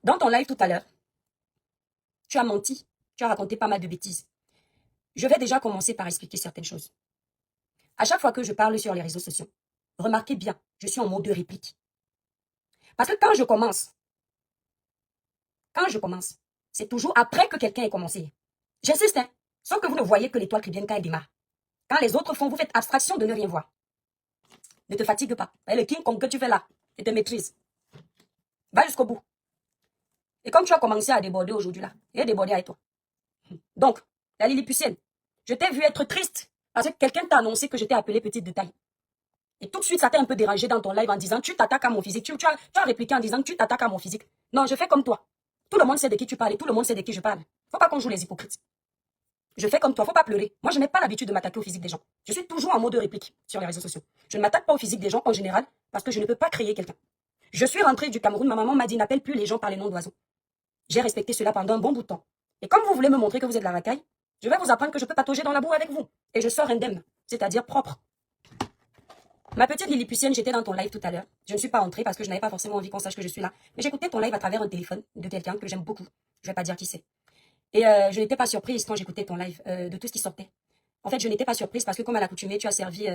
Dans ton live tout à l'heure, tu as menti, tu as raconté pas mal de bêtises. Je vais déjà commencer par expliquer certaines choses. À chaque fois que je parle sur les réseaux sociaux, remarquez bien, je suis en mode de réplique. Parce que quand je commence, c'est toujours après que quelqu'un ait commencé. J'insiste, hein. Sauf que vous ne voyez que l'étoile qui vient quand elle démarre. Quand les autres font, vous faites abstraction de ne rien voir. Ne te fatigue pas. Et le King Kong que tu fais là, il te maîtrise. Va jusqu'au bout. Et comme tu as commencé à déborder aujourd'hui là, il est débordé avec toi. Donc, la Lilliputienne, je t'ai vu être triste parce que quelqu'un t'a annoncé que je t'ai appelé petite de taille. Et tout de suite, ça t'a un peu dérangé dans ton live en disant tu t'attaques à mon physique. Tu as répliqué en disant tu t'attaques à mon physique. Non, je fais comme toi. Tout le monde sait de qui tu parles et tout le monde sait de qui je parle. Faut pas qu'on joue les hypocrites. Je fais comme toi, faut pas pleurer. Moi, je n'ai pas l'habitude de m'attaquer au physique des gens. Je suis toujours en mode de réplique sur les réseaux sociaux. Je ne m'attaque pas au physique des gens en général parce que je ne peux pas créer quelqu'un. Je suis rentrée du Cameroun, ma maman m'a dit n'appelle plus les gens par les noms d'oiseaux. J'ai respecté cela pendant un bon bout de temps. Et comme vous voulez me montrer que vous êtes la racaille, je vais vous apprendre que je peux patauger dans la boue avec vous. Et je sors indemne, c'est-à-dire propre. Ma petite Lilliputienne, j'étais dans ton live tout à l'heure. Je ne suis pas entrée parce que je n'avais pas forcément envie qu'on sache que je suis là. Mais j'écoutais ton live à travers un téléphone de quelqu'un que j'aime beaucoup. Je ne vais pas dire qui c'est. Et je n'étais pas surprise quand j'écoutais ton live de tout ce qui sortait. En fait, je n'étais pas surprise parce que comme à l'accoutumée, tu as servi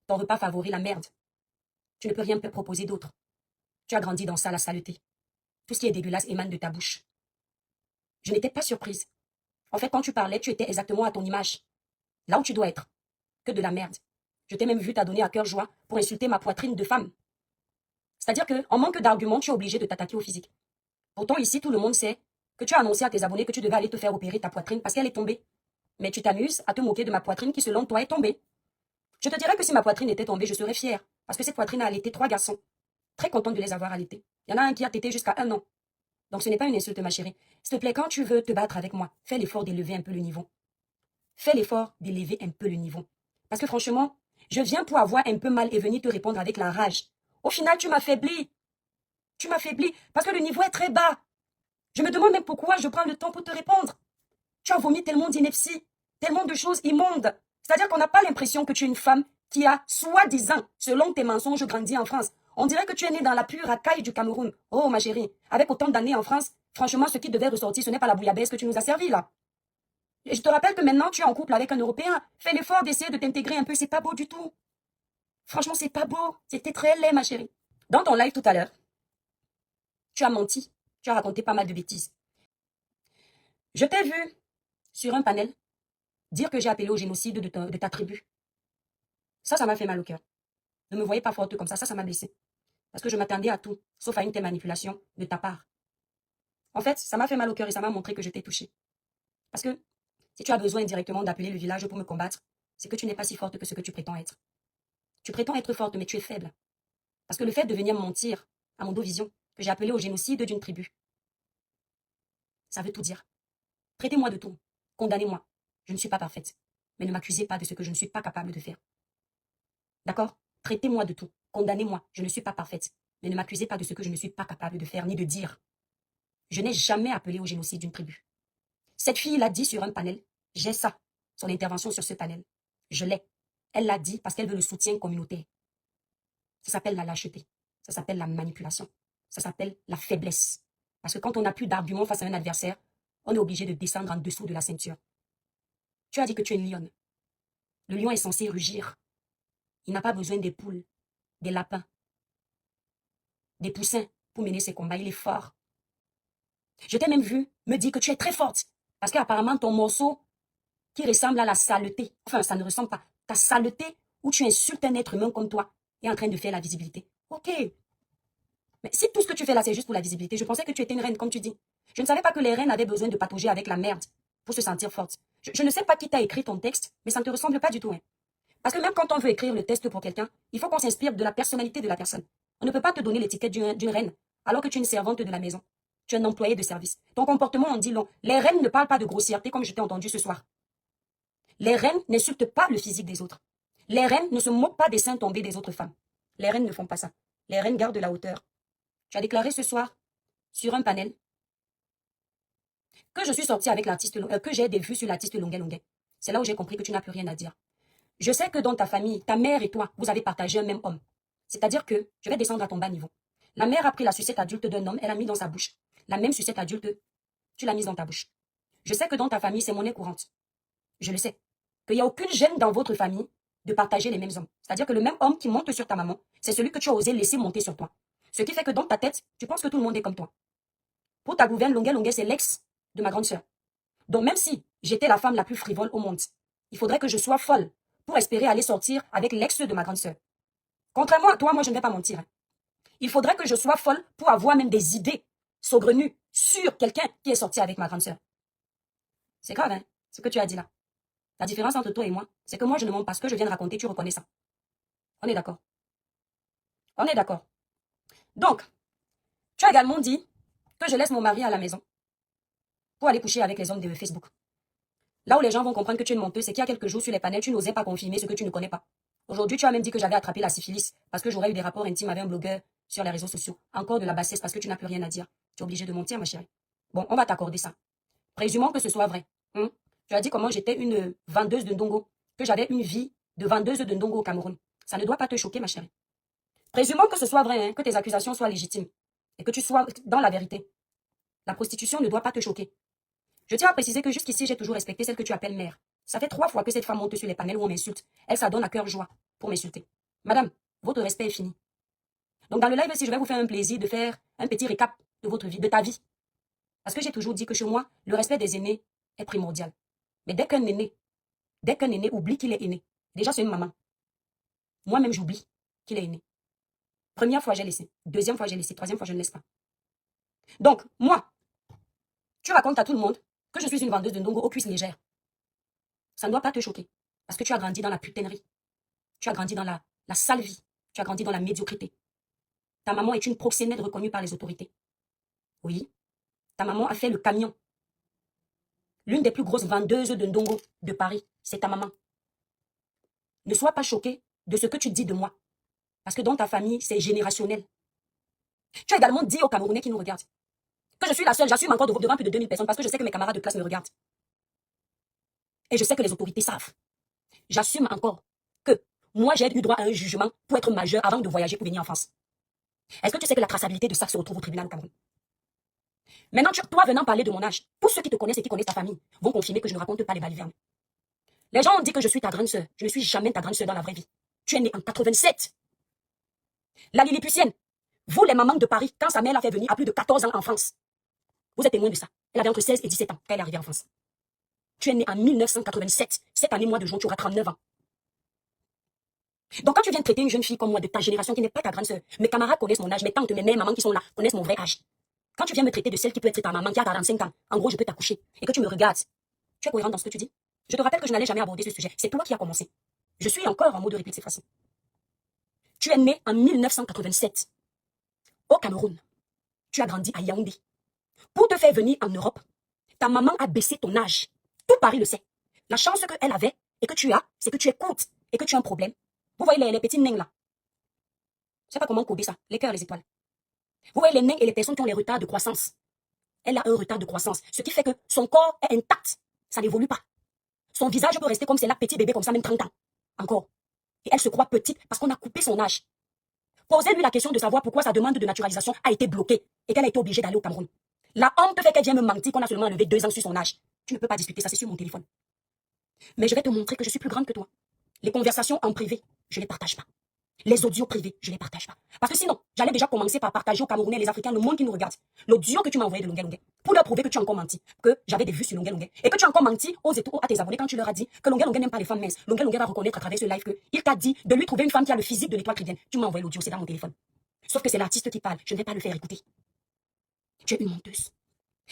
ton repas favori, la merde. Tu ne peux rien proposer d'autre. Tu as grandi dans ça, la saleté. Tout ce qui est dégueulasse émane de ta bouche. Je n'étais pas surprise. En fait, quand tu parlais, tu étais exactement à ton image. Là où tu dois être. Que de la merde. Je t'ai même vu t'adonner à cœur joie pour insulter ma poitrine de femme. C'est-à-dire qu'en manque d'arguments, tu es obligé de t'attaquer au physique. Pourtant, ici, tout le monde sait que tu as annoncé à tes abonnés que tu devais aller te faire opérer ta poitrine parce qu'elle est tombée. Mais tu t'amuses à te moquer de ma poitrine qui, selon toi, est tombée. Je te dirais que si ma poitrine était tombée, je serais fière. Parce que cette poitrine a allaité 3 garçons. Très contente de les avoir allaités. Il y en a un qui a tété jusqu'à 1 an. Donc ce n'est pas une insulte, ma chérie. S'il te plaît, quand tu veux te battre avec moi, fais l'effort d'élever un peu le niveau. Fais l'effort d'élever un peu le niveau. Parce que franchement, je viens pour avoir un peu mal et venir te répondre avec la rage. Au final, tu m'affaiblis. Tu m'affaiblis parce que le niveau est très bas. Je me demande même pourquoi je prends le temps pour te répondre. Tu as vomi tellement d'inepties, tellement de choses immondes. C'est-à-dire qu'on n'a pas l'impression que tu es une femme qui a, soi-disant, selon tes mensonges, grandi en France. On dirait que tu es née dans la pure racaille du Cameroun. Oh, ma chérie, avec autant d'années en France, franchement, ce qui devait ressortir, ce n'est pas la bouillabaisse que tu nous as servi, là. Et je te rappelle que maintenant, tu es en couple avec un Européen. Fais l'effort d'essayer de t'intégrer un peu, c'est pas beau du tout. Franchement, c'est pas beau. C'était très laid, ma chérie. Dans ton live tout à l'heure, tu as menti. Tu as raconté pas mal de bêtises. Je t'ai vu sur un panel dire que j'ai appelé au génocide de ta tribu. Ça m'a fait mal au cœur. Ne me voyez pas forte comme ça m'a blessée. Parce que je m'attendais à tout, sauf à une telle manipulation de ta part. En fait, ça m'a fait mal au cœur et ça m'a montré que je t'ai touchée. Parce que si tu as besoin directement d'appeler le village pour me combattre, c'est que tu n'es pas si forte que ce que tu prétends être. Tu prétends être forte, mais tu es faible. Parce que le fait de venir mentir à mon dos vision, que j'ai appelé au génocide d'une tribu, ça veut tout dire. Traitez-moi de tout. Condamnez-moi. Je ne suis pas parfaite. Mais ne m'accusez pas de ce que je ne suis pas capable de faire. D'accord? Traitez-moi de tout. Condamnez-moi. Je ne suis pas parfaite. Mais ne m'accusez pas de ce que je ne suis pas capable de faire ni de dire. Je n'ai jamais appelé au génocide d'une tribu. Cette fille l'a dit sur un panel. J'ai ça. Son intervention sur ce panel. Je l'ai. Elle l'a dit parce qu'elle veut le soutien communautaire. Ça s'appelle la lâcheté. Ça s'appelle la manipulation. Ça s'appelle la faiblesse. Parce que quand on n'a plus d'arguments face à un adversaire, on est obligé de descendre en dessous de la ceinture. Tu as dit que tu es une lionne. Le lion est censé rugir. Il n'a pas besoin des poules, des lapins, des poussins pour mener ses combats. Il est fort. Je t'ai même vu me dire que tu es très forte. Parce qu'apparemment, ton morceau qui ressemble à la saleté, enfin, ça ne ressemble pas, ta saleté où tu insultes un être humain comme toi est en train de faire la visibilité. Ok. Mais si tout ce que tu fais là, c'est juste pour la visibilité, je pensais que tu étais une reine, comme tu dis. Je ne savais pas que les reines avaient besoin de patauger avec la merde pour se sentir fortes. Je ne sais pas qui t'a écrit ton texte, mais ça ne te ressemble pas du tout. Hein. Parce que même quand on veut écrire le texte pour quelqu'un, il faut qu'on s'inspire de la personnalité de la personne. On ne peut pas te donner l'étiquette d'une reine, alors que tu es une servante de la maison. Tu es un employé de service. Ton comportement en dit long. Les reines ne parlent pas de grossièreté comme je t'ai entendu ce soir. Les reines n'insultent pas le physique des autres. Les reines ne se moquent pas des seins tombés des autres femmes. Les reines ne font pas ça. Les reines gardent de la hauteur. Tu as déclaré ce soir, sur un panel, que je suis sortie avec l'artiste, que j'ai des vues sur l'artiste Longuet Longuet. C'est là où j'ai compris que tu n'as plus rien à dire. Je sais que dans ta famille, ta mère et toi, vous avez partagé un même homme. C'est-à-dire que, je vais descendre à ton bas niveau. La mère a pris la sucette adulte d'un homme, elle a mis dans sa bouche. La même sucette adulte, tu l'as mise dans ta bouche. Je sais que dans ta famille, c'est monnaie courante. Je le sais. Qu'il n'y a aucune gêne dans votre famille de partager les mêmes hommes. C'est-à-dire que le même homme qui monte sur ta maman, c'est celui que tu as osé laisser monter sur toi. Ce qui fait que dans ta tête, tu penses que tout le monde est comme toi. Pour ta gouverne, Longuet Longuet, c'est l'ex de ma grande sœur. Donc même si j'étais la femme la plus frivole au monde, il faudrait que je sois folle pour espérer aller sortir avec l'ex de ma grande sœur. Contrairement à toi, moi je ne vais pas mentir. Il faudrait que je sois folle pour avoir même des idées saugrenues sur quelqu'un qui est sorti avec ma grande sœur. C'est grave, hein, ce que tu as dit là. La différence entre toi et moi, c'est que moi je ne mens pas. Ce que je viens de raconter, tu reconnais ça. On est d'accord. On est d'accord. Donc, tu as également dit que je laisse mon mari à la maison pour aller coucher avec les hommes de Facebook. Là où les gens vont comprendre que tu es une menteuse, c'est qu'il y a quelques jours sur les panels, tu n'osais pas confirmer ce que tu ne connais pas. Aujourd'hui, tu as même dit que j'avais attrapé la syphilis parce que j'aurais eu des rapports intimes avec un blogueur sur les réseaux sociaux. Encore de la bassesse parce que tu n'as plus rien à dire. Tu es obligé de mentir, ma chérie. Bon, on va t'accorder ça. Présumons que ce soit vrai. Tu as dit comment j'étais une vendeuse de ndongo, que j'avais une vie de vendeuse de ndongo au Cameroun. Ça ne doit pas te choquer, ma chérie. Présumons que ce soit vrai, hein, que tes accusations soient légitimes et que tu sois dans la vérité. La prostitution ne doit pas te choquer. Je tiens à préciser que jusqu'ici, j'ai toujours respecté celle que tu appelles mère. Ça fait 3 fois que cette femme monte sur les panels où on m'insulte. Elle s'adonne à cœur joie pour m'insulter. Madame, votre respect est fini. Donc dans le live, si je vais vous faire un plaisir de faire un petit récap de votre vie, de ta vie. Parce que j'ai toujours dit que chez moi, le respect des aînés est primordial. Mais dès qu'un aîné oublie qu'il est aîné, déjà c'est une maman. Moi-même, j'oublie qu'il est aîné. Première fois, j'ai laissé. Deuxième fois, j'ai laissé. Troisième fois, je ne laisse pas. Donc, moi, tu racontes à tout le monde que je suis une vendeuse de ndongo aux cuisses légères. Ça ne doit pas te choquer. Parce que tu as grandi dans la putainerie. Tu as grandi dans la sale vie. Tu as grandi dans la médiocrité. Ta maman est une proxénète reconnue par les autorités. Oui. Ta maman a fait le camion. L'une des plus grosses vendeuses de ndongo de Paris, c'est ta maman. Ne sois pas choqué de ce que tu dis de moi. Parce que dans ta famille, c'est générationnel. Tu as également dit aux Camerounais qui nous regardent que je suis la seule, j'assume encore devant plus de 2000 personnes parce que je sais que mes camarades de classe me regardent. Et je sais que les autorités savent. J'assume encore que moi, j'ai eu droit à un jugement pour être majeur avant de voyager pour venir en France. Est-ce que tu sais que la traçabilité de ça se retrouve au tribunal au Cameroun? Maintenant, toi venant parler de mon âge, pour ceux qui te connaissent et qui connaissent ta famille, vont confirmer que je ne raconte pas les balivernes. Les gens ont dit que je suis ta grande sœur. Je ne suis jamais ta grande sœur dans la vraie vie. Tu es née en 87. La Lilliputienne, vous les mamans de Paris, quand sa mère l'a fait venir à plus de 14 ans en France, vous êtes témoin de ça. Elle avait entre 16 et 17 ans quand elle est arrivée en France. Tu es née en 1987. Cette année, mois de juin, tu auras 39 ans. Donc quand tu viens traiter une jeune fille comme moi de ta génération qui n'est pas ta grande sœur, mes camarades connaissent mon âge, mes tantes, mes mères, mamans qui sont là connaissent mon vrai âge. Quand tu viens me traiter de celle qui peut être ta maman qui a 45 ans, en gros je peux t'accoucher, et que tu me regardes, tu es cohérent dans ce que tu dis? Je te rappelle que je n'allais jamais aborder ce sujet. C'est toi qui as commencé. Je suis encore en mode de réplique cette fois-ci. Tu es né en 1987 au Cameroun. Tu as grandi à Yaoundé. Pour te faire venir en Europe, ta maman a baissé ton âge. Tout Paris le sait. La chance qu'elle avait et que tu as, c'est que tu es courte et que tu as un problème. Vous voyez les petits nains là? Je ne sais pas comment coder ça. Les cœurs, les étoiles. Vous voyez les nains et les personnes qui ont les retards de croissance. Elle a un retard de croissance. Ce qui fait que son corps est intact. Ça n'évolue pas. Son visage peut rester comme c'est là, petit bébé, comme ça, même 30 ans. Encore. Et elle se croit petite parce qu'on a coupé son âge. Posez-lui la question de savoir pourquoi sa demande de naturalisation a été bloquée et qu'elle a été obligée d'aller au Cameroun. La honte fait qu'elle vienne me mentir qu'on a seulement enlevé 2 ans sur son âge. Tu ne peux pas discuter ça, c'est sur mon téléphone. Mais je vais te montrer que je suis plus grande que toi. Les conversations en privé, je ne les partage pas. Les audios privés, je ne les partage pas. Parce que sinon, j'allais déjà commencer par partager aux Camerounais, les Africains, le monde qui nous regarde, l'audio que tu m'as envoyé de Longuet Longuet, pour leur prouver que tu as encore menti, que j'avais des vues sur Longuet Longuet, et que tu as encore menti à tes abonnés quand tu leur as dit que Longuet Longuet n'aime pas les femmes minces. Longuet Longuet va reconnaître à travers ce live qu'il t'a dit de lui trouver une femme qui a le physique de l'étoile tridienne. Tu m'as envoyé l'audio, c'est dans mon téléphone. Sauf que c'est l'artiste qui parle, je ne vais pas le faire écouter. Tu es une menteuse.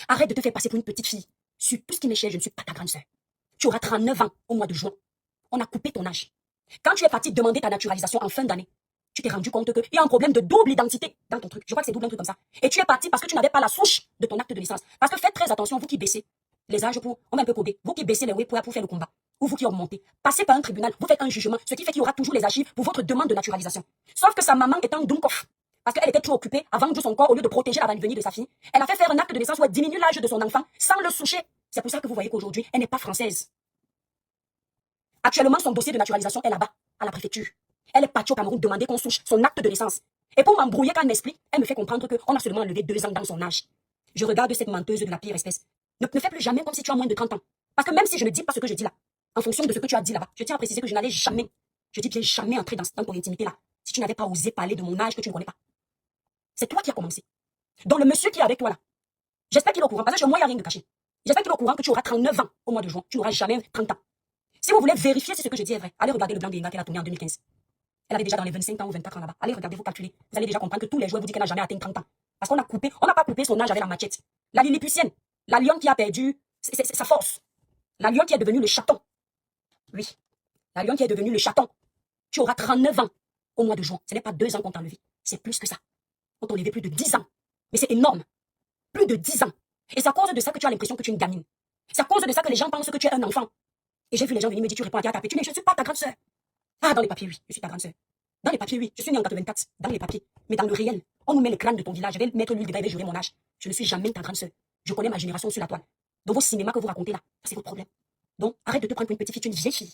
Arrête de te faire passer pour une petite fille. Sur tout ce qui m'est cher, je ne suis pas ta grande sœur. Tu auras 39 ans au mois de juin. On a coupé ton âge. Quand tu es parti demander ta naturalisation en fin d'année, tu t'es rendu compte qu'il y a un problème de double identité dans ton truc. Je crois que c'est double un truc comme ça. Et tu es parti parce que tu n'avais pas la souche de ton acte de naissance. Parce que faites très attention, vous qui baissez les âges on va un peu coder. Vous qui baissez les weight pour faire le combat. Ou vous qui augmentez. Passez par un tribunal, vous faites un jugement. Ce qui fait qu'il y aura toujours les archives pour votre demande de naturalisation. Sauf que sa maman est un Dunkoff. Parce qu'elle était trop occupée à vendre son corps au lieu de protéger la venue de sa fille. Elle a fait faire un acte de naissance où elle diminue l'âge de son enfant sans le soucher. C'est pour ça que vous voyez qu'aujourd'hui, elle n'est pas française. Actuellement, son dossier de naturalisation est là-bas, à la préfecture. Elle est partie au Cameroun demander qu'on souche son acte de naissance. Et pour m'embrouiller quand elle m'explique, elle me fait comprendre qu'on a seulement enlevé 2 ans dans son âge. Je regarde cette menteuse de la pire espèce. Ne fais plus jamais comme si tu as moins de 30 ans. Parce que même si je ne dis pas ce que je dis là, en fonction de ce que tu as dit là-bas, je tiens à préciser que je n'allais jamais, je dis bien jamais entrer dans ton intimité là, si tu n'avais pas osé parler de mon âge que tu ne connais pas. C'est toi qui as commencé. Donc le monsieur qui est avec toi là, j'espère qu'il est au courant, parce que chez moi, il n'y a rien de caché. J'espère qu'il est au courant que tu auras 39 ans au mois de juin. Tu n'auras jamais 30 ans. Si vous voulez vérifier si ce que je dis est vrai, allez regarder le blanc d'Enga qu'elle a tourné en 2015. Elle avait déjà dans les 25 ans ou 24 ans là-bas. Allez regarder, vous calculez. Vous allez déjà comprendre que tous les joueurs vous disent qu'elle n'a jamais atteint 30 ans. Parce qu'on n'a pas coupé son âge avec la machette. La Lilliputienne, la lionne qui a perdu sa force. La lionne qui est devenue le chaton. Oui, la lionne qui est devenue le chaton. Tu auras 39 ans au mois de juin. Ce n'est pas 2 ans qu'on t'a enlevé. C'est plus que ça. On t'a enlevé plus de 10 ans. Mais c'est énorme. Plus de 10 ans. Et c'est à cause de ça que tu as l'impression que tu es une gamine. C'est à cause de ça que les gens pensent que tu es un enfant. Et j'ai vu les gens venir me dire, tu réponds à ta je ne suis pas ta grande sœur. Ah, dans les papiers, oui, je suis ta grande sœur. Dans les papiers, oui, je suis née en 84. Dans les papiers. Mais dans le réel, on nous met les crânes de ton village. Je vais mettre l'huile dedans et je vais jurer mon âge. Je ne suis jamais ta grande sœur. Je connais ma génération sur la toile. Dans vos cinémas que vous racontez là, ça c'est votre problème. Donc, arrête de te prendre pour une petite fille, tu es une vieille fille.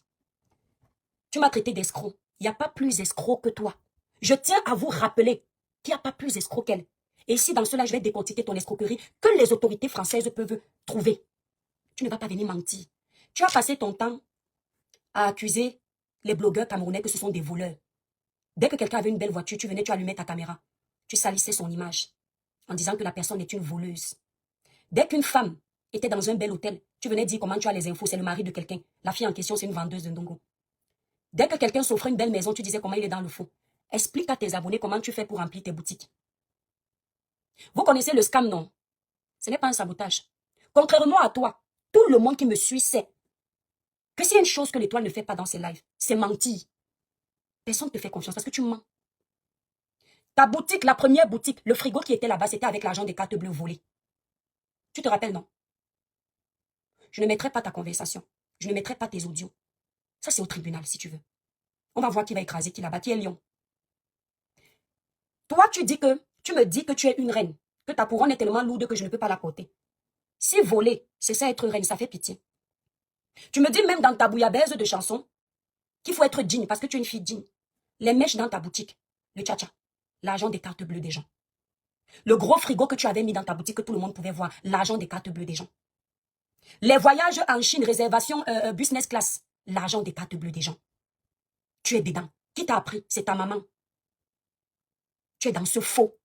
Tu m'as traité d'escroc. Il n'y a pas plus escroc que toi. Je tiens à vous rappeler qu'il n'y a pas plus escroc qu'elle. Et ici, dans cela, je vais décortiquer ton escroquerie que les autorités françaises peuvent trouver. Tu ne vas pas venir mentir. Tu as passé ton temps à accuser les blogueurs camerounais que ce sont des voleurs. Dès que quelqu'un avait une belle voiture, tu venais, tu allumais ta caméra. Tu salissais son image en disant que la personne est une voleuse. Dès qu'une femme était dans un bel hôtel, tu venais dire comment tu as les infos, c'est le mari de quelqu'un. La fille en question, c'est une vendeuse de ndongo. Dès que quelqu'un s'offrait une belle maison, tu disais comment il est dans le faux. Explique à tes abonnés comment tu fais pour remplir tes boutiques. Vous connaissez le scam, non? Ce n'est pas un sabotage. Contrairement à toi, tout le monde qui me suit sait que s'il y a une chose que l'étoile ne fait pas dans ses lives, c'est mentir. Personne ne te fait confiance parce que tu mens. Ta boutique, la première boutique, le frigo qui était là-bas, c'était avec l'argent des cartes bleues volées. Tu te rappelles, non? Je ne mettrai pas ta conversation. Je ne mettrai pas tes audios. Ça, c'est au tribunal, si tu veux. On va voir qui va écraser qui là-bas, qui est lion. Toi, tu me dis que tu es une reine, que ta couronne est tellement lourde que je ne peux pas la porter. Si voler, c'est ça être reine, ça fait pitié. Tu me dis même dans ta bouillabaisse de chansons qu'il faut être digne parce que tu es une fille digne. Les mèches dans ta boutique, le tcha-tcha, l'argent des cartes bleues des gens. Le gros frigo que tu avais mis dans ta boutique que tout le monde pouvait voir, l'argent des cartes bleues des gens. Les voyages en Chine, réservation business class, l'argent des cartes bleues des gens. Tu es dedans. Qui t'a appris? C'est ta maman. Tu es dans ce faux.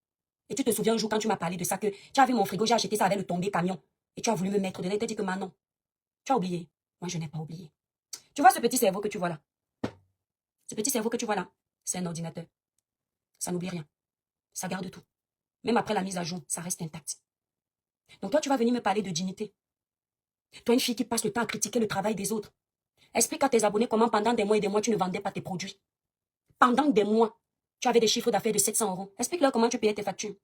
Et tu te souviens un jour quand tu m'as parlé de ça, que tu as vu mon frigo, j'ai acheté ça avec le tombé camion. Et tu as voulu me mettre dedans et tu as dit que Manon, tu as oublié. Moi, je n'ai pas oublié. Tu vois ce petit cerveau que tu vois là? Ce petit cerveau que tu vois là, c'est un ordinateur. Ça n'oublie rien. Ça garde tout. Même après la mise à jour, ça reste intact. Donc toi, tu vas venir me parler de dignité. Toi, une fille qui passe le temps à critiquer le travail des autres. Explique à tes abonnés comment pendant des mois et des mois, tu ne vendais pas tes produits. Pendant des mois, tu avais des chiffres d'affaires de 700 €. Explique-leur comment tu payais tes factures.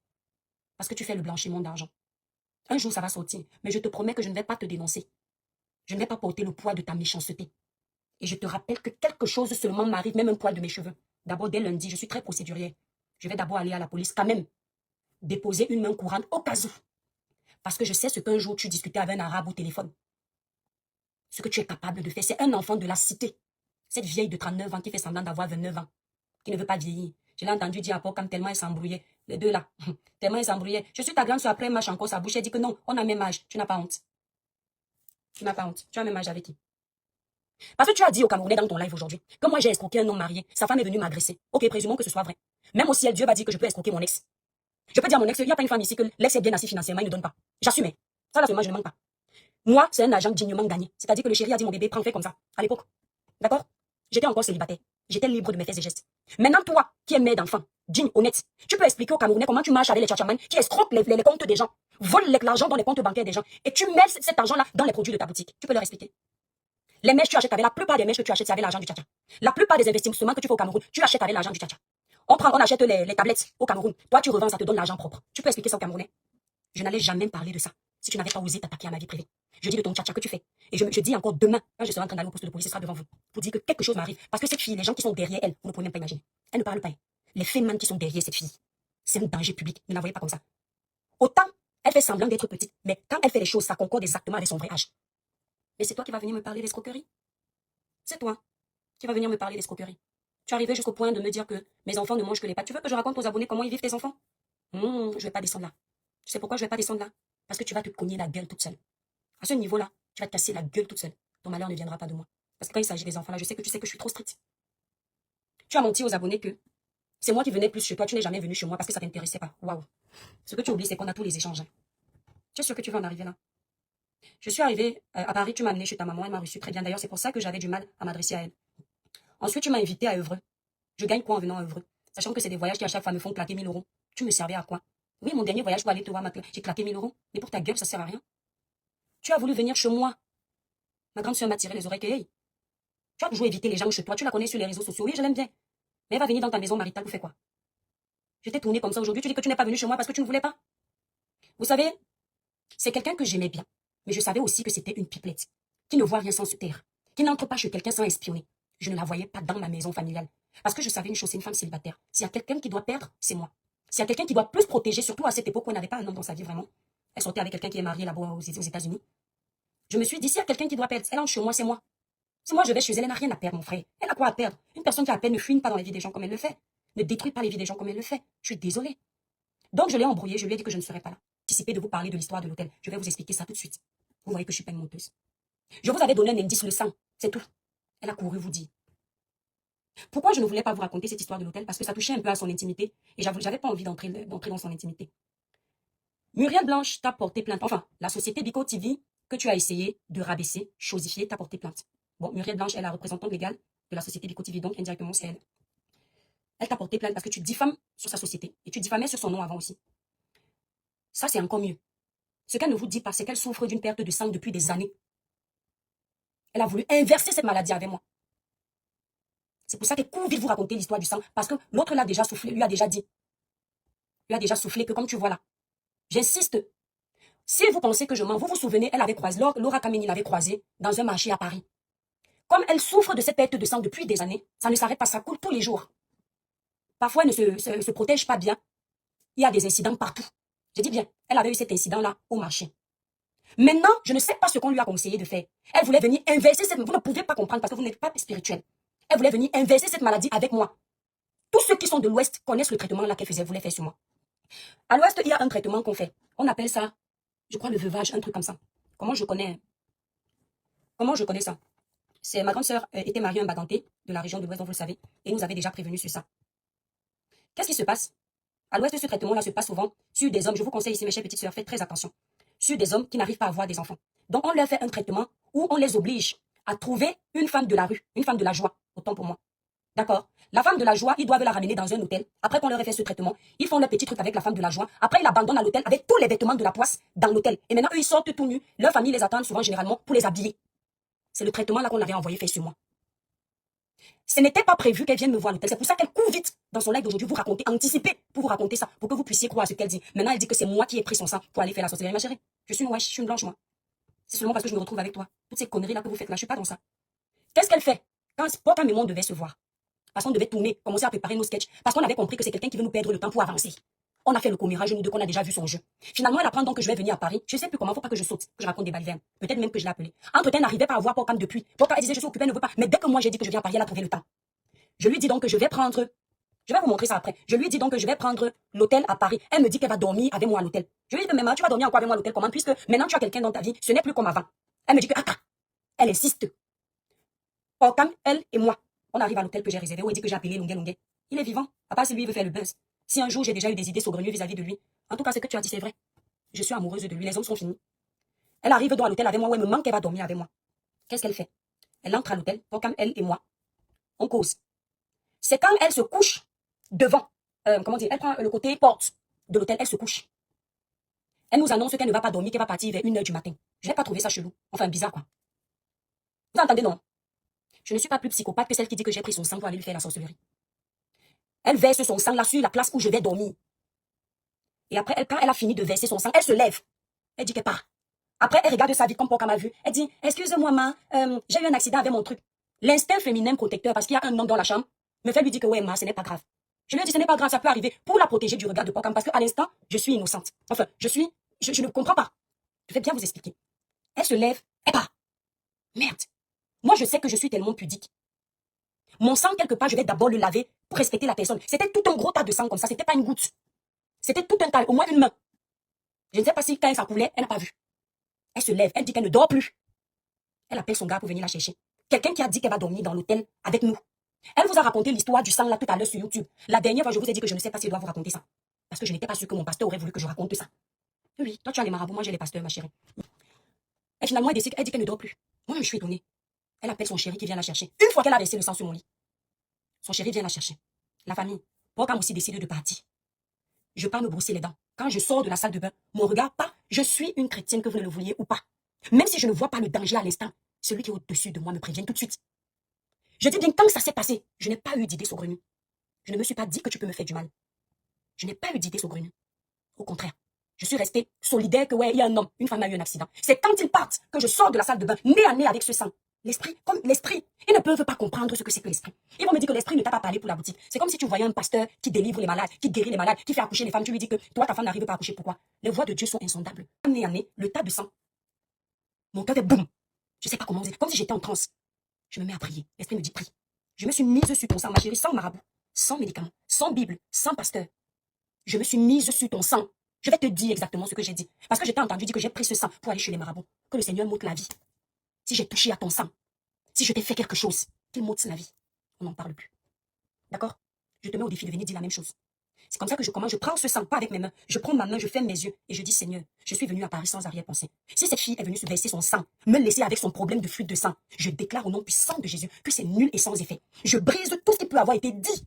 Parce que tu fais le blanchiment d'argent. Un jour, ça va sortir. Mais je te promets que je ne vais pas te dénoncer. Je ne vais pas porter le poids de ta méchanceté. Et je te rappelle que quelque chose seulement m'arrive, même un poil de mes cheveux. D'abord, dès lundi, je suis très procédurière. Je vais d'abord aller à la police quand même. Déposer une main courante au cas où. Parce que je sais ce qu'un jour tu discutais avec un arabe au téléphone. Ce que tu es capable de faire, c'est un enfant de la cité. Cette vieille de 39 ans qui fait semblant d'avoir 29 ans. Qui ne veut pas vieillir. Je l'ai entendu dire à Pau quand tellement elle s'embrouillait. Les deux là. Tellement elle s'embrouillait. Je suis ta grande soeur, après elle mâche encore sa bouche. Elle dit que non, on a même âge. Tu n'as pas honte. Tu n'as pas honte. Tu as même âge avec qui? Parce que tu as dit au Camerounais dans ton live aujourd'hui que moi j'ai escroqué un homme marié. Sa femme est venue m'agresser. Ok, présumons que ce soit vrai. Même au ciel, Dieu va dire que je peux escroquer mon ex. Je peux dire à mon ex, il n'y a pas une femme ici que l'ex est bien assis financièrement, il ne donne pas. J'assume. Ça là seulement, je ne manque pas. Moi, c'est un agent dignement gagné. C'est-à-dire que le chéri a dit mon bébé, prends, fais comme ça. À l'époque. D'accord? J'étais encore célibataire. J'étais libre de mes faits et gestes. Maintenant, toi, qui es mère d'enfant, digne, honnête, tu peux expliquer aux Camerounais comment tu marches avec les tchatchaman qui escroquent les comptes des gens, volent l'argent dans les comptes bancaires des gens et tu mets cet argent-là dans les produits de ta boutique. Tu peux leur expliquer. Les mèches, tu achètes avec la plupart des mèches que tu achètes, c'est avec l'argent du tchatcha. La plupart des investissements que tu fais au Cameroun, tu achètes avec l'argent du tchatcha. On achète les tablettes au Cameroun. Toi, tu revends, ça te donne l'argent propre. Tu peux expliquer ça aux Camerounais. Je n'allais jamais parler de ça si tu n'avais pas osé t'attaquer à ma vie privée. Je dis de ton tchatcha que tu fais. Et je dis encore demain, quand je serai en train d'aller au poste de police, ce sera devant vous, pour dire que quelque chose m'arrive. Parce que cette fille, les gens qui sont derrière elle, vous ne pouvez même pas imaginer. Elle ne parle pas. Les phénomènes qui sont derrière cette fille, c'est un danger public. Ne la voyez pas comme ça. Autant, elle fait semblant d'être petite, mais quand elle fait les choses, ça concorde exactement avec son vrai âge. Mais c'est toi qui vas venir me parler d'escroquerie. C'est toi qui vas venir me parler d'escroquerie. Tu es arrivé jusqu'au point de me dire que mes enfants ne mangent que les pâtes. Tu veux que je raconte aux abonnés comment ils vivent tes enfants? Je ne vais pas descendre là. Tu sais pourquoi je ne vais pas descendre là? Parce que tu vas te cogner la gueule toute seule. À ce niveau-là, tu vas te casser la gueule toute seule. Ton malheur ne viendra pas de moi. Parce que quand il s'agit des enfants, là, je sais que tu sais que je suis trop stricte. Tu as menti aux abonnés que c'est moi qui venais plus chez toi. Tu n'es jamais venu chez moi parce que ça ne t'intéressait pas. Waouh. Ce que tu oublies, c'est qu'on a tous les échanges. Hein. Tu es sûr que tu vas en arriver là? Je suis arrivée à Paris, tu m'as amenée chez ta maman, elle m'a reçue très bien. D'ailleurs, c'est pour ça que j'avais du mal à m'adresser à elle. Ensuite, tu m'as invitée à Evreux. Je gagne quoi en venant à Evreux? Sachant que c'est des voyages qui à chaque fois me font claquer 1000 euros. Tu me servais à quoi? Oui, mon dernier voyage pour aller te voir, j'ai claqué 1000 euros. Mais pour ta gueule, ça sert à rien. Tu as voulu venir chez moi. Ma grande soeur m'a tiré les oreilles. Hey, tu as toujours évité les gens chez toi. Tu la connais sur les réseaux sociaux. Oui, je l'aime bien. Mais elle va venir dans ta maison maritale pour faire quoi? Je t'ai tourné comme ça aujourd'hui. Tu dis que tu n'es pas venu chez moi parce que tu ne voulais pas. Vous savez, c'est quelqu'un que j'aimais bien. Mais je savais aussi que c'était une pipelette. Qui ne voit rien sans se taire. Qui n'entre pas chez quelqu'un sans espionner. Je ne la voyais pas dans ma maison familiale. Parce que je savais une chose, c'est une femme célibataire. S'il y a quelqu'un qui doit perdre, c'est moi. S'il y a quelqu'un qui doit plus protéger, surtout à cette époque où on n'avait pas un homme dans sa vie vraiment. Elle sortait avec quelqu'un qui est marié là-bas aux États-Unis. Je me suis dit, s'il y a quelqu'un qui doit perdre, elle entre chez moi, c'est moi. Si moi je vais chez elle, elle n'a rien à perdre, mon frère. Elle a quoi à perdre? Une personne qui a à peine ne fuit pas dans la vie des gens comme elle le fait. Ne détruit pas les vies des gens comme elle le fait. Je suis désolée. Donc je l'ai embrouillée, je lui ai dit que je ne serais pas là. Anticipé de vous parler de l'histoire de l'hôtel. Je vais vous expliquer ça tout de suite. Vous voyez que je suis pas une menteuse. Je vous avais donné un indice, le sang. C'est tout. Elle a couru vous dire. Pourquoi je ne voulais pas vous raconter cette histoire de l'hôtel? Parce que ça touchait un peu à son intimité. Et j'avais pas envie d'entrer dans son intimité. Muriel Blanche t'a porté plainte. Enfin, la société Bico TV que tu as essayé de rabaisser, chosifier, t'a porté plainte. Bon, Muriel Blanche est la représentante légale de la société Bico TV, donc indirectement c'est elle. Elle t'a porté plainte parce que tu diffames sur sa société. Et tu diffamais sur son nom avant aussi. Ça, c'est encore mieux. Ce qu'elle ne vous dit pas, c'est qu'elle souffre d'une perte de sang depuis des années. Elle a voulu inverser cette maladie avec moi. C'est pour ça qu'elle court vite vous raconter l'histoire du sang. Parce que l'autre l'a déjà soufflé, lui a déjà dit. Lui a déjà soufflé que comme tu vois là. J'insiste. Si vous pensez que je mens, vous vous souvenez, elle avait croisé, Laura Kameni l'avait croisée dans un marché à Paris. Comme elle souffre de cette perte de sang depuis des années, ça ne s'arrête pas, ça coule tous les jours. Parfois, elle ne se protège pas bien. Il y a des incidents partout. Je dis bien, elle avait eu cet incident-là au marché. Maintenant, je ne sais pas ce qu'on lui a conseillé de faire. Elle voulait venir inverser cette... Vous ne pouvez pas comprendre parce que vous n'êtes pas spirituel. Elle voulait venir inverser cette maladie avec moi. Tous ceux qui sont de l'Ouest connaissent le traitement là qu'elle voulait faire sur moi. À l'Ouest, il y a un traitement qu'on fait. On appelle ça, je crois, le veuvage, un truc comme ça. Comment je connais ça? C'est ma grande sœur était mariée à un baganté de la région de l'Ouest, dont vous le savez, et nous avait déjà prévenu sur ça. Qu'est-ce qui se passe? À l'Ouest, ce traitement-là se passe souvent sur des hommes. Je vous conseille ici, mes chères petites sœurs, faites très attention. Sur des hommes qui n'arrivent pas à avoir des enfants. Donc, on leur fait un traitement où on les oblige à trouver une femme de la rue, une femme de la joie, autant pour moi. D'accord? La femme de la joie, ils doivent la ramener dans un hôtel. Après qu'on leur ait fait ce traitement, ils font leur petit truc avec la femme de la joie. Après, ils l'abandonnent à l'hôtel avec tous les vêtements de la poisse dans l'hôtel. Et maintenant, eux, ils sortent tout nus. Leur famille les attend souvent, généralement, pour les habiller. C'est le traitement là qu'on avait envoyé faire sur moi. Ce n'était pas prévu qu'elle vienne me voir à l'hôtel. C'est pour ça qu'elle court vite dans son live d'aujourd'hui, vous raconter, anticiper pour vous raconter ça, pour que vous puissiez croire à ce qu'elle dit. Maintenant, elle dit que c'est moi qui ai pris son sang pour aller faire la sorcellerie. Ma chérie, je suis une wesh, je suis une blanche, moi. C'est seulement parce que je me retrouve avec toi. Toutes ces conneries là que vous faites là, je suis pas dans ça. Qu'est-ce qu'elle fait? Quand Sport et moi, on devait se voir. Parce qu'on devait tourner, commencer à préparer nos sketchs. Parce qu'on avait compris que c'est quelqu'un qui veut nous perdre le temps pour avancer. On a fait le commérage, nous deux, qu'on a déjà vu son jeu. Finalement, elle apprend donc que je vais venir à Paris. Je sais plus comment, faut pas que je saute, que je raconte des balivernes. Peut-être même que je l'ai appelée. Entre-temps, elle n'arrivait pas à voir Pocam depuis. Pocam, elle disait, je suis occupée, elle ne veut pas. Mais dès que moi, j'ai dit que je viens à Paris, elle a trouvé le temps. Je lui dis donc que je vais prendre... Je vais vous montrer ça après. Je lui dis donc que je vais prendre l'hôtel à Paris. Elle me dit qu'elle va dormir avec moi à l'hôtel. Je lui dis que maman, tu vas dormir encore avec moi à l'hôtel comment? Puisque maintenant tu as quelqu'un dans ta vie, ce n'est plus comme avant. Elle me dit que elle insiste. Pocam, elle et moi, on arrive à l'hôtel que j'ai réservé où il dit que j'ai appelé Lungue. Il est vivant. À part si lui veut faire le buzz. Si un jour j'ai déjà eu des idées saugrenues vis-à-vis de lui. En tout cas, ce que tu as dit, c'est vrai. Je suis amoureuse de lui. Les hommes sont finis. Elle arrive donc à l'hôtel avec moi où elle me manque qu'elle va dormir avec moi. Qu'est-ce qu'elle fait? Elle entre à l'hôtel. Pocam, elle et moi, on cause. C'est quand elle se couche devant, comment dire, elle prend le côté porte de l'hôtel, elle se couche. Elle nous annonce qu'elle ne va pas dormir, qu'elle va partir vers 1h du matin. Je n'ai pas trouvé ça chelou. Enfin, bizarre, quoi. Vous entendez, non? Je ne suis pas plus psychopathe que celle qui dit que j'ai pris son sang pour aller lui faire la sorcellerie. Elle verse son sang là sur la place où je vais dormir. Et après, quand elle a fini de verser son sang, elle se lève. Elle dit qu'elle part. Après, elle regarde sa vie comme Pocam m'a vu. Elle dit, excuse-moi, ma, j'ai eu un accident avec mon truc. L'instinct féminin protecteur, parce qu'il y a un homme dans la chambre, me fait lui dire que ouais, ma, ce n'est pas grave. Je lui ai dit, ce n'est pas grave, ça peut arriver pour la protéger du regard de Pocam, parce qu'à l'instant, je suis innocente. Enfin, je ne comprends pas. Je vais bien vous expliquer. Elle se lève, elle part. Merde. Moi, je sais que je suis tellement pudique. Mon sang, quelque part, je vais d'abord le laver pour respecter la personne. C'était tout un gros tas de sang comme ça, c'était pas une goutte. C'était tout un tas, au moins une main. Je ne sais pas si quand ça coulait, elle n'a pas vu. Elle se lève, elle dit qu'elle ne dort plus. Elle appelle son gars pour venir la chercher. Quelqu'un qui a dit qu'elle va dormir dans l'hôtel avec nous. Elle vous a raconté l'histoire du sang là tout à l'heure sur YouTube. La dernière fois, je vous ai dit que je ne sais pas si je dois vous raconter ça. Parce que je n'étais pas sûre que mon pasteur aurait voulu que je raconte ça. Oui, toi tu as les marabouts, moi j'ai les pasteurs, ma chérie. Et finalement, elle dit qu'elle ne dort plus. Moi, je suis étonnée. Elle appelle son chéri qui vient la chercher. Une fois qu'elle a versé le sang sur mon lit, son chéri vient la chercher. La famille. Pourquoi aussi décide de partir? Je pars me brosser les dents. Quand je sors de la salle de bain, mon regard pas, je suis une chrétienne que vous ne le vouliez ou pas. Même si je ne vois pas le danger à l'instant, celui qui est au-dessus de moi me prévient tout de suite. Je dis bien, quand ça s'est passé, je n'ai pas eu d'idée saugrenue. Je ne me suis pas dit que tu peux me faire du mal. Je n'ai pas eu d'idée saugrenue. Au contraire, je suis restée solidaire que ouais, il y a un homme, une femme a eu un accident. C'est quand ils partent que je sors de la salle de bain, nez à nez avec ce sang. L'esprit, comme l'esprit, ils ne peuvent pas comprendre ce que c'est que l'esprit. Ils vont me dire que l'esprit ne t'a pas parlé pour la boutique. C'est comme si tu voyais un pasteur qui délivre les malades, qui guérit les malades, qui fait accoucher les femmes. Tu lui dis que toi, ta femme n'arrive pas à accoucher. Pourquoi? Les voies de Dieu sont insondables. Nez à nez, le tas de sang. Mon cœur fait boum. Je ne sais pas comment, comme si j'étais en transe. Je me mets à prier. L'esprit me dit prie. Je me suis mise sur ton sang, ma chérie, sans marabout, sans médicaments, sans Bible, sans pasteur. Je me suis mise sur ton sang. Je vais te dire exactement ce que j'ai dit. Parce que je t'ai entendu dire que j'ai pris ce sang pour aller chez les marabouts. Que le Seigneur m'ôte la vie. Si j'ai touché à ton sang, si je t'ai fait quelque chose, qu'il m'ôte la vie. On n'en parle plus. D'accord? Je te mets au défi de venir dire la même chose. C'est comme ça que je commence. Je prends ce sang, pas avec mes mains. Je prends ma main, je ferme mes yeux et je dis Seigneur, je suis venue à Paris sans arrière-pensée. Si cette fille est venue se verser son sang, me laisser avec son problème de fuite de sang, je déclare au nom puissant de Jésus que c'est nul et sans effet. Je brise tout ce qui peut avoir été dit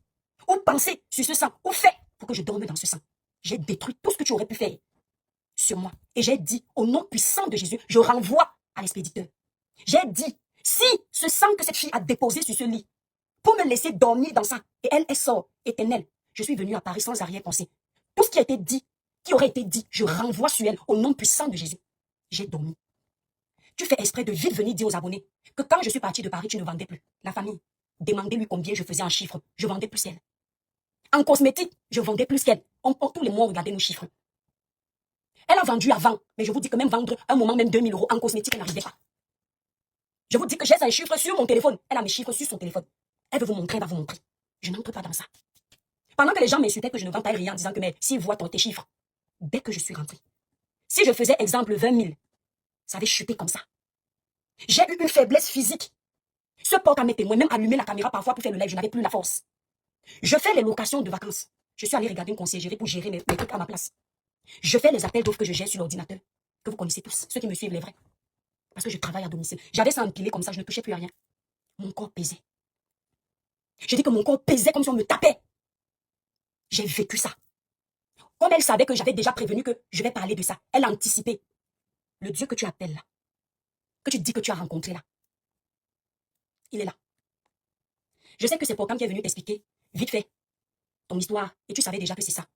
ou pensé sur ce sang ou fait pour que je dorme dans ce sang. J'ai détruit tout ce que tu aurais pu faire sur moi. Et j'ai dit, au nom puissant de Jésus, je renvoie à l'expéditeur. J'ai dit, si ce sang que cette fille a déposé sur ce lit, pour me laisser dormir dans ça, et elle sort éternelle, je suis venue à Paris sans arrière-pensée. Tout ce qui a été dit, qui aurait été dit, je renvoie sur elle, au nom puissant de Jésus. J'ai dormi. Tu fais exprès de vite venir dire aux abonnés que quand je suis partie de Paris, tu ne vendais plus. La famille, demandez-lui combien je faisais en chiffres. Je vendais plus qu'elle. En cosmétique, je vendais plus qu'elle. Tous les mois, on regardait nos chiffres. Elle a vendu avant, mais je vous dis que même vendre un moment, même 2000 € en cosmétique, elle n'arrivait pas. Je vous dis que j'ai ses chiffres sur mon téléphone. Elle a mes chiffres sur son téléphone. Elle veut vous montrer, elle va vous montrer. Je n'entre pas dans ça. Pendant que les gens m'insultaient que je ne vends pas rien en disant que mais s'ils voient tes chiffres, dès que je suis rentrée, si je faisais exemple 20 000, ça avait chuté comme ça. J'ai eu une faiblesse physique. Ce porte à mes témoins, même allumer la caméra parfois pour faire le live, je n'avais plus la force. Je fais les locations de vacances. Je suis allée regarder une conciergerie pour gérer mes trucs à ma place. Je fais les appels d'offres que je gère sur l'ordinateur, que vous connaissez tous, ceux qui me suivent les vrais. Parce que je travaille à domicile. J'avais ça empilé comme ça, je ne touchais plus à rien. Mon corps pesait. Je dis que mon corps pesait comme si on me tapait. J'ai vécu ça. Comme elle savait que j'avais déjà prévenu que je vais parler de ça, elle a anticipé. Le Dieu que tu appelles là, que tu dis que tu as rencontré là, il est là. Je sais que c'est Pourcam qui est venu t'expliquer, vite fait, ton histoire, et tu savais déjà que c'est ça.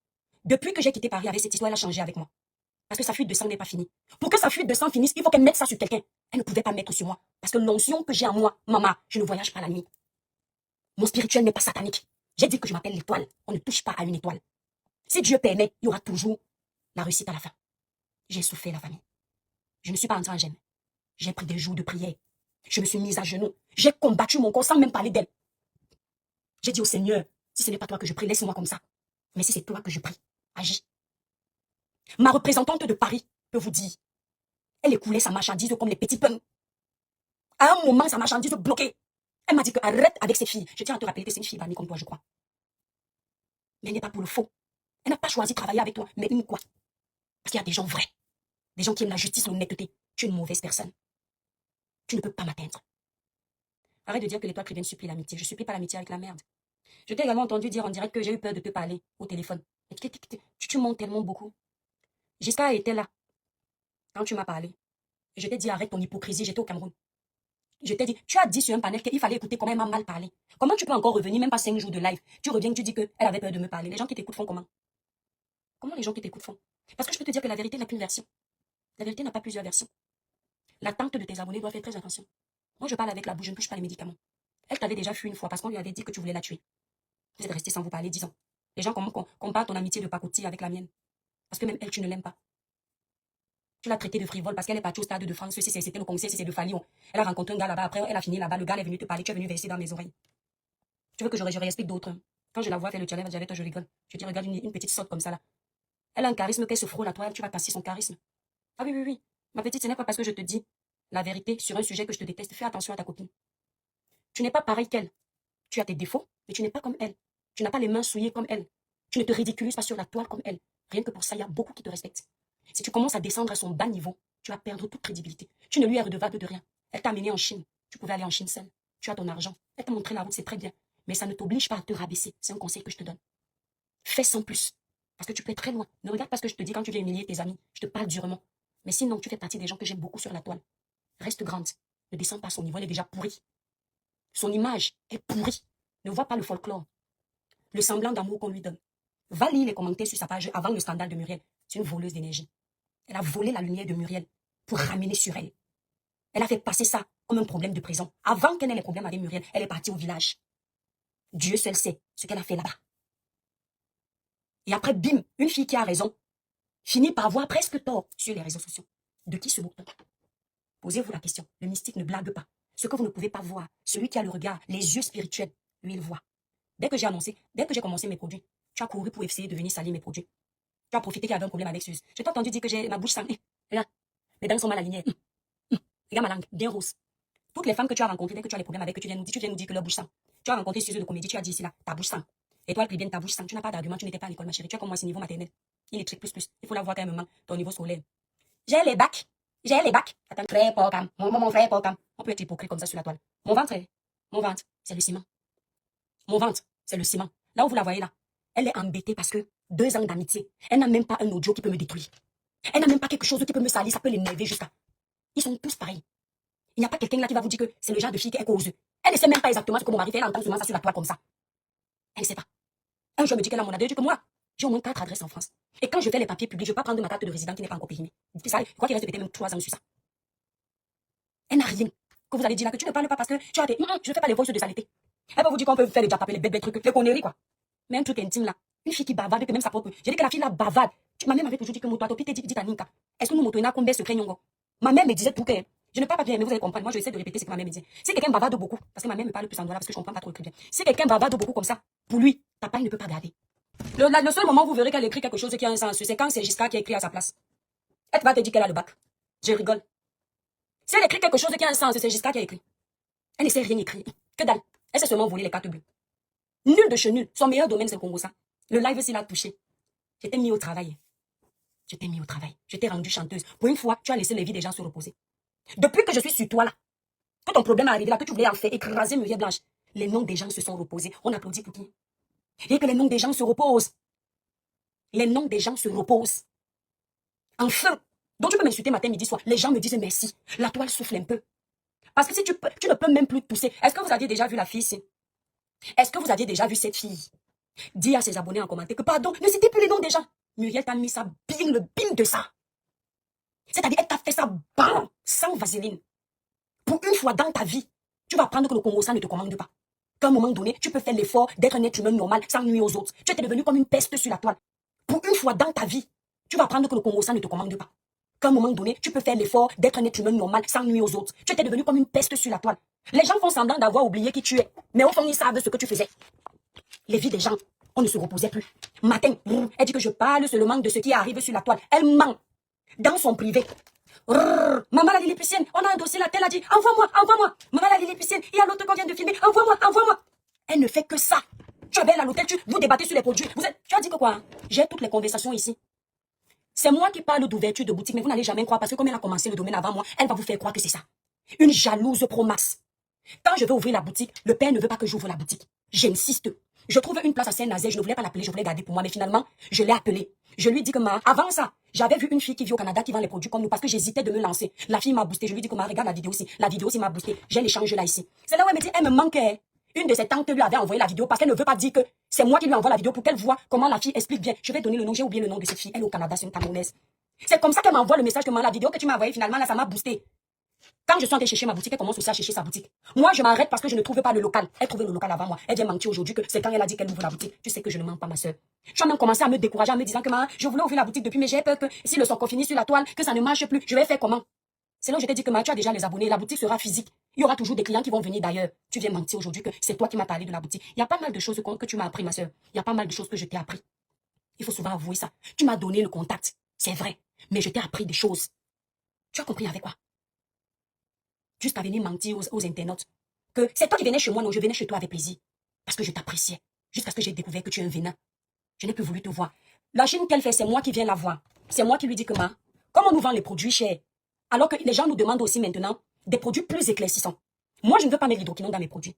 Depuis que j'ai quitté Paris avec cette histoire, elle a changé avec moi. Parce que sa fuite de sang n'est pas finie. Pour que sa fuite de sang finisse, il faut qu'elle mette ça sur quelqu'un. Elle ne pouvait pas mettre sur moi. Parce que l'onction que j'ai en moi, maman, je ne voyage pas la nuit. Mon spirituel n'est pas satanique. J'ai dit que je m'appelle l'étoile. On ne touche pas à une étoile. Si Dieu permet, il y aura toujours la réussite à la fin. J'ai souffert la famille. Je ne suis pas entrée en gêne. J'ai pris des jours de prière. Je me suis mise à genoux. J'ai combattu mon corps sans même parler d'elle. J'ai dit au Seigneur, si ce n'est pas toi que je prie, laisse-moi comme ça. Mais si c'est toi que je prie, agis. Ma représentante de Paris peut vous dire, elle écoulait sa marchandise comme les petits pains. À un moment, sa marchandise bloquée. Elle m'a dit que arrête avec ces filles. Je tiens à te rappeler que c'est une fille bannie comme toi, je crois. Mais elle n'est pas pour le faux. Elle n'a pas choisi de travailler avec toi, mais une quoi? Parce qu'il y a des gens vrais. Des gens qui aiment la justice, l'honnêteté. Tu es une mauvaise personne. Tu ne peux pas m'atteindre. Arrête de dire que l'étoile chrétienne supplie l'amitié. Je supplie pas l'amitié avec la merde. Je t'ai également entendu dire en direct que j'ai eu peur de te parler au téléphone. Tu mens tellement beaucoup. Giscard était là quand tu m'as parlé. Je t'ai dit arrête ton hypocrisie, j'étais au Cameroun. Je t'ai dit, tu as dit sur un panel qu'il fallait écouter comment elle m'a mal parlé. Comment tu peux encore revenir, même pas 5 jours de live? Tu reviens, tu dis qu'elle avait peur de me parler. Les gens qui t'écoutent font comment? Comment les gens qui t'écoutent font? Parce que je peux te dire que la vérité n'a qu'une version. La vérité n'a pas plusieurs versions. L'attente de tes abonnés doit faire très attention. Moi, je parle avec la bouche, je ne touche pas les médicaments. Elle t'avait déjà fui une fois parce qu'on lui avait dit que tu voulais la tuer. Vous êtes resté sans vous parler 10 ans. Les gens comparent ton amitié de pacotille avec la mienne. Parce que même elle, tu ne l'aimes pas. Tu l'as traitée de frivole parce qu'elle est partie au Stade de France. Si c'était le concert, si c'est de Falion. Elle a rencontré un gars là-bas. Après, elle a fini là-bas. Le gars est venu te parler. Tu es venu verser dans mes oreilles. Tu veux que je réexplique d'autres? Quand je la vois faire le challenge avec toi, je rigole. Je dis, regarde une petite sorte comme ça là. Elle a un charisme qu'elle se frôle à toi, tu vas casser son charisme. Ah oui, oui, oui. Ma petite, ce n'est pas parce que je te dis la vérité sur un sujet que je te déteste. Fais attention à ta copine. Tu n'es pas pareil qu'elle. Tu as tes défauts, mais tu n'es pas comme elle. Tu n'as pas les mains souillées comme elle. Tu ne te ridiculises pas sur la toile comme elle. Rien que pour ça, il y a beaucoup qui te respectent. Si tu commences à descendre à son bas niveau, tu vas perdre toute crédibilité. Tu ne lui es redevable de rien. Elle t'a amené en Chine. Tu pouvais aller en Chine seule. Tu as ton argent. Elle t'a montré la route, c'est très bien. Mais ça ne t'oblige pas à te rabaisser. C'est un conseil que je te donne. Fais sans plus. Parce que tu peux être très loin. Ne regarde pas ce que je te dis quand tu viens humilier tes amis. Je te parle durement. Mais sinon, tu fais partie des gens que j'aime beaucoup sur la toile. Reste grande. Ne descends pas à son niveau, elle est déjà pourrie. Son image est pourrie. Ne vois pas le folklore. Le semblant d'amour qu'on lui donne. Va lire les commentaires sur sa page avant le scandale de Muriel. C'est une voleuse d'énergie. Elle a volé la lumière de Muriel pour ramener sur elle. Elle a fait passer ça comme un problème de prison. Avant qu'elle ait les problèmes avec Muriel, elle est partie au village. Dieu seul sait ce qu'elle a fait là-bas. Et après, bim, une fille qui a raison finit par avoir presque tort sur les réseaux sociaux. De qui se moque-t-on? Posez-vous la question. Le mystique ne blague pas. Ce que vous ne pouvez pas voir, celui qui a le regard, les yeux spirituels, lui, il voit. Dès que j'ai commencé mes produits, tu as couru pour essayer de venir salir mes produits. Tu as profité qu'il y avait un problème avec Suze. Je t'ai entendu dire que j'ai ma bouche sang. Regarde, mes dents sont mal alignées. Regarde ma langue, bien rose. Toutes les femmes que tu as rencontrées, dès que tu as des problèmes avec, que tu viens nous dire que leur bouche sang. Tu as rencontré Suze de comédie, tu as dit ici là, ta bouche sang. Étoile Privienne, ta bouche sang. Tu n'as pas d'argument, tu n'étais pas à l'école, ma chérie. Tu as comme moi, c'est niveau maternel. Il est plus. Il faut la voir quand même, ton niveau scolaire. J'ai les bacs. Attends, frère Porcam. Mon frère Porcam. On peut être hypocrite comme ça sur la toile. Mon ventre, c'est le ciment. Mon ventre, c'est le ciment. Là où vous la voyez là, elle est embêtée parce que 2 ans d'amitié, elle n'a même pas un audio qui peut me détruire. Elle n'a même pas quelque chose qui peut me salir, ça peut l'énerver jusqu'à. Ils sont tous pareils. Il n'y a pas quelqu'un là qui va vous dire que c'est le genre de fille qui est cause. Elle ne sait même pas exactement ce que mon mari fait, elle entend seulement ça sur la toile comme ça. Elle ne sait pas. Un jour, elle me dit qu'elle a mon adresse, je dis que moi, j'ai au moins 4 adresses en France. Et quand je fais les papiers publics, je ne vais pas prendre ma carte de résident qui n'est pas encore périmée. Ça, je crois qu'il reste peut-être même 3 ans sur ça. Elle n'a rien. Que vous allez dire là que tu ne parles pas parce que tu as des. Je ne fais pas les voices de saleté. Elle va vous dire qu'on peut faire les diapapés, les bêtes trucs, les conneries quoi. Mais un truc intime là. Une fille qui bavarde, que même sa propre. J'ai dit que la fille là bavarde. Ma mère m'avait toujours dit que Moto, dit à Ninka. Est-ce que nous moto, combien secret nyongo? Ma mère me disait tout que. Je ne parle pas bien, mais vous allez comprendre. Moi, je vais essayer de répéter ce que ma mère me dit. Si quelqu'un bavarde beaucoup, parce que ma mère me parle plus en doigt parce que je comprends pas trop bien. Si quelqu'un bavarde beaucoup comme ça, pour lui, ta paille ne peut pas garder. Le seul moment où vous verrez qu'elle écrit quelque chose qui a un sens, c'est quand c'est Giscard qui a écrit à sa place. Elle va te dire qu'elle a le bac. Je rigole. Si elle écrit quelque chose qui a un sens, c'est Giscard qui a écrit. Elle ne sait rien écrire. Que dalle. Elle sait seulement voler les cartes bleues. Nul de chez nul. Son meilleur domaine, c'est le Congo, ça. Le live, s'il a touché. Je t'ai mis au travail. Je t'ai rendu chanteuse. Pour une fois, tu as laissé les vies des gens se reposer. Depuis que je suis sur toi, là, que ton problème est arrivé là, que tu voulais en faire écraser Muriel Blanche, les noms des gens se sont reposés. On applaudit pour qui? Et que les noms des gens se reposent. Les noms des gens se reposent. Enfin. Donc tu peux m'insulter matin, midi, soir. Les gens me disent merci. La toile souffle un peu. Parce que si tu ne peux même plus tousser. Est-ce que vous aviez déjà vu la fille ici? Est-ce que vous aviez déjà vu cette fille? Dis à ses abonnés en commentaire que pardon, ne citez plus les noms des gens. Muriel t'a mis ça, bing, le bing de ça. C'est-à-dire, elle t'a fait ça, bam, sans vaseline. Pour une fois dans ta vie, tu vas apprendre que le Congo, ça ne te commande pas. Qu'à un moment donné, tu peux faire l'effort d'être un être humain normal sans nuire aux autres. Tu étais devenu comme une peste sur la toile. Pour une fois dans ta vie, tu vas apprendre que le Congo, ça ne te commande pas. Qu'à un moment donné, tu peux faire l'effort d'être un être humain normal sans nuire aux autres. Tu étais devenu comme une peste sur la toile. Les gens font semblant d'avoir oublié qui tu es. Mais au fond, ils savent ce que tu faisais. Les vies des gens, on ne se reposait plus. Matin, elle dit que je parle seulement de ce qui arrive sur la toile. Elle ment. Dans son privé. Maman la Lilliputienne, on a un dossier là, elle a dit, envoie-moi. Maman la Lilliputienne, il y a l'autre qu'on vient de filmer, envoie-moi. Elle ne fait que ça. Tu es belle à l'hôtel, vous débattez sur les produits. Tu as dit que quoi? J'ai toutes les conversations ici. C'est moi qui parle d'ouverture de boutique, mais vous n'allez jamais croire parce que comme elle a commencé le domaine avant moi, elle va vous faire croire que c'est ça. Une jalouse pro max. Quand je veux ouvrir la boutique, le père ne veut pas que j'ouvre la boutique. J'insiste. Je trouve une place à Saint-Nazaire, je ne voulais pas l'appeler, je voulais garder pour moi, mais finalement, je l'ai appelée. Je lui ai dit que avant ça, j'avais vu une fille qui vit au Canada qui vend les produits comme nous parce que j'hésitais de me lancer. La fille m'a boosté, je lui ai dit que regarde la vidéo aussi. La vidéo aussi m'a boosté. J'ai l'échange là ici. C'est là où elle me dit, elle me manquait. Une de ses tantes lui avait envoyé la vidéo parce qu'elle ne veut pas dire que c'est moi qui lui envoie la vidéo pour qu'elle voit comment la fille explique bien. Je vais donner le nom, j'ai oublié le nom de cette fille. Elle est au Canada, c'est une Camerounaise. C'est comme ça qu'elle m'envoie le message que la vidéo que tu m'as envoyée finalement là, ça m'a boosté. Quand je suis allée chercher ma boutique, elle commence aussi à chercher sa boutique. Moi, je m'arrête parce que je ne trouvais pas le local. Elle trouvait le local avant moi. Elle vient mentir aujourd'hui que c'est quand elle a dit qu'elle ouvre la boutique. Tu sais que je ne mens pas, ma soeur. Tu as même commencé à me décourager en me disant que je voulais ouvrir la boutique depuis, mais j'ai peur que si le socco finit sur la toile, que ça ne marche plus. Je vais faire comment? C'est là où je t'ai dit que tu as déjà les abonnés. La boutique sera physique. Il y aura toujours des clients qui vont venir d'ailleurs. Tu viens mentir aujourd'hui que c'est toi qui m'as parlé de la boutique. Il y a pas mal de choses que tu m'as appris, ma soeur. Il y a pas mal de choses que je t'ai appris. Il faut souvent avouer ça. Tu m'as donné le contact, c'est vrai, mais je t'ai appris des choses. Tu as compris avec quoi? Juste à venir mentir aux internautes. Que c'est toi qui venais chez moi, non, je venais chez toi avec plaisir. Parce que je t'appréciais. Jusqu'à ce que j'ai découvert que tu es un venin. Je n'ai plus voulu te voir. La Chine qu'elle fait, c'est moi qui viens la voir. C'est moi qui lui dis que comment on nous vend les produits chers? Alors que les gens nous demandent aussi maintenant des produits plus éclaircissants. Moi, je ne veux pas mettre l'hydroquinone dans mes produits.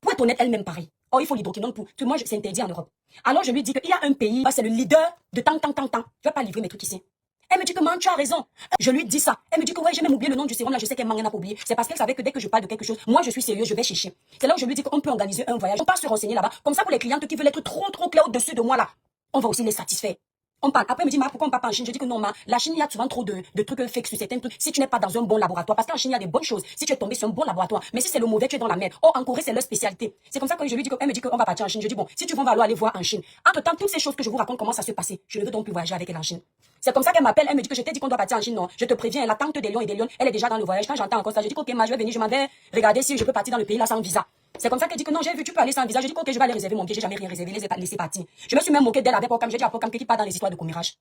Pour être honnête, elle-même pareil. Oh, il faut l'hydroquinone pour... Moi, c'est interdit en Europe. Alors, je lui dis qu'il y a un pays, c'est le leader de tant. Je ne vais pas livrer mes trucs ici. Elle me dit que man, tu as raison. Je lui dis ça. Elle me dit que ouais, j'ai même oublié le nom du sérum là, je sais qu'elle n'a pas oublié. C'est parce qu'elle savait que dès que je parle de quelque chose, moi je suis sérieux, je vais chercher. C'est là où je lui dis qu'on peut organiser un voyage. On part se renseigner là-bas. Comme ça pour les clientes qui veulent être trop claires au-dessus de moi là. On va aussi les satisfaire. On parle. Après, elle me dit, pourquoi on part pas en Chine? Je dis que non, la Chine, il y a souvent trop de trucs fake sur certains trucs. Si tu n'es pas dans un bon laboratoire, parce qu'en Chine, il y a des bonnes choses. Si tu es tombé sur un bon laboratoire, mais si c'est le mauvais, tu es dans la merde. Oh, en Corée, c'est leur spécialité. C'est comme ça que je lui dis elle me dit qu'on va partir en Chine. Je dis, bon, si tu veux, on va aller voir en Chine. Entre-temps, toutes ces choses que je vous raconte, comment ça se passait, je ne veux donc plus voyager avec elle en Chine. C'est comme ça qu'elle m'appelle, elle me dit que je t'ai dit qu'on doit partir en Chine. Non, je te préviens, la tante des lions et des lions, elle est déjà dans le voyage. Quand j'entends encore ça, je dis, ok, je vais venir, je m'en vais regarder si je peux partir dans le pays là sans visa. C'est comme ça qu'elle dit que non, j'ai vu, tu peux aller sans visa. Je dis, ok, je vais aller réserver mon billet, j'ai jamais rien réservé, laisser partir. Je me suis même moqué d'elle avec Pocam, j'ai dit à Pocam qui part dans les histoires de commérage.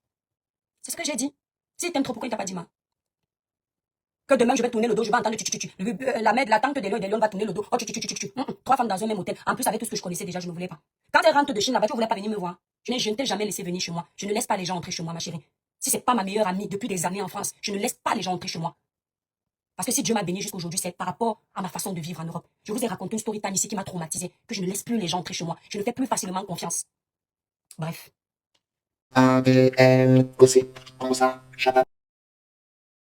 C'est ce que j'ai dit. Si t'aimes trop, pourquoi il t'a pas dit, que demain je vais tourner le dos, je vais entendre la mère de la tante des lions va tourner le dos. Oh, 3 femmes dans un même hôtel. En plus, avec tout ce que je connaissais déjà, je ne voulais pas. Quand elle rentre de Chine là-bas, tu ne voulais pas venir me voir. Je ne t'ai jamais laissé venir chez moi. Je ne laisse pas les gens entrer chez moi, ma chérie. Si c'est pas ma meilleure amie depuis des années en France, je ne laisse pas les gens entrer chez moi. Parce que si Dieu m'a béni jusqu'à aujourd'hui, c'est par rapport à ma façon de vivre en Europe. Je vous ai raconté une story time ici qui m'a traumatisée, que je ne laisse plus les gens entrer chez moi. Je ne fais plus facilement confiance. Bref. ADN, gossip, comme ça,